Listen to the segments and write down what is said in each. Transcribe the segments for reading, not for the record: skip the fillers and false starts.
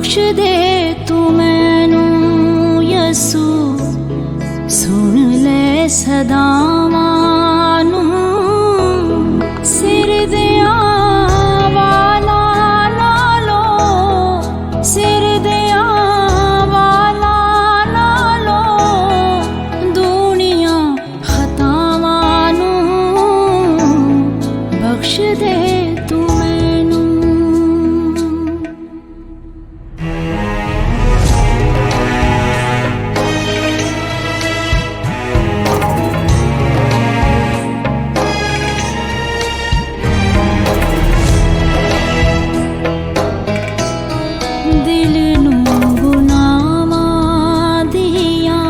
बख्श दे तू मैनू यसू, सुन ले सदावां नू। सिर दिया वाला नालो, सिर दिया वाला नालो, दुनिया खतावां नू बख्श दे तू मैनू। दिल नू गुनाहां दियां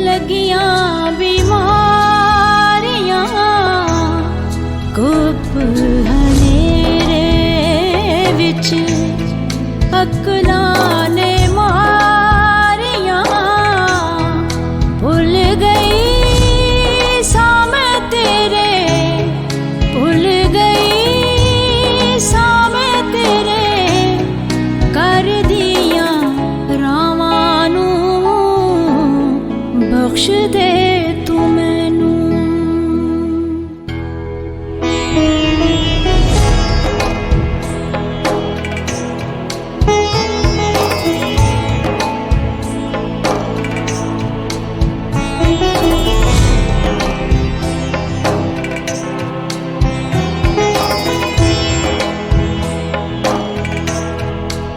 लगियां बीमारियां, गुप हनेरे विच अकलां ने मारियां। भुल गई सा मैं तेरे, भुल गई सा मैं तेरे, कर दिया रावां नू बख्श दे तू मैनू।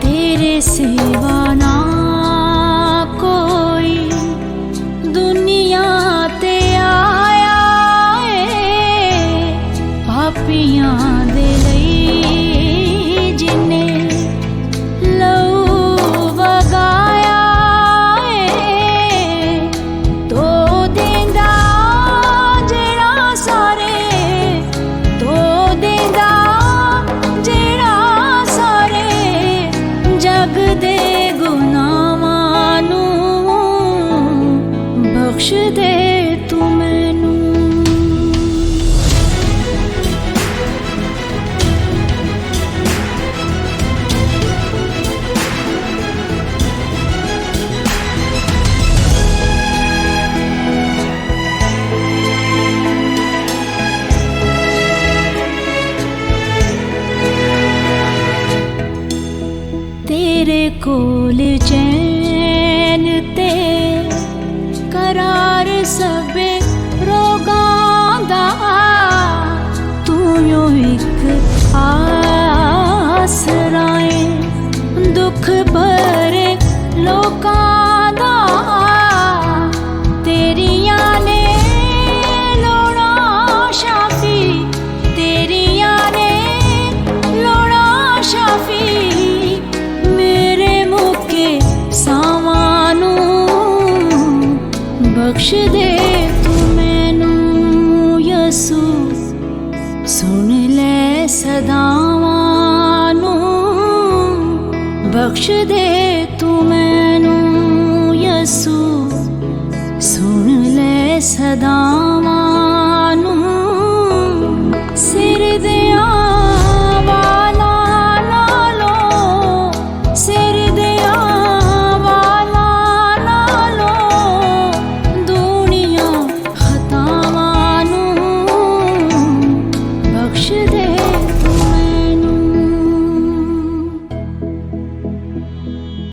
तेरे सिवा ना कोई दुनिया ते आया है, पापियां दे लई जिन्ने लहू वगाया है। तो देंदा जेड़ा सारे, तो देंदा जेड़ा सारे, जग दे गुनाहां नू बख्श दे तू मैनू। तेरे कोल चैन ते करार सबे रोगां दा, तू यो इक आसरा ऐ दुख भरे लोकां दा। तेरियां ने लोड़ा शाफी, तेरियां ने लोड़ा शाफी, मेरे मुके सावां नू बख्श दे तू मैनू यसू, सुन ले सदावां नू बख्श दे तू मैनू यसू, सुन ले सदावां नू। सिर दिया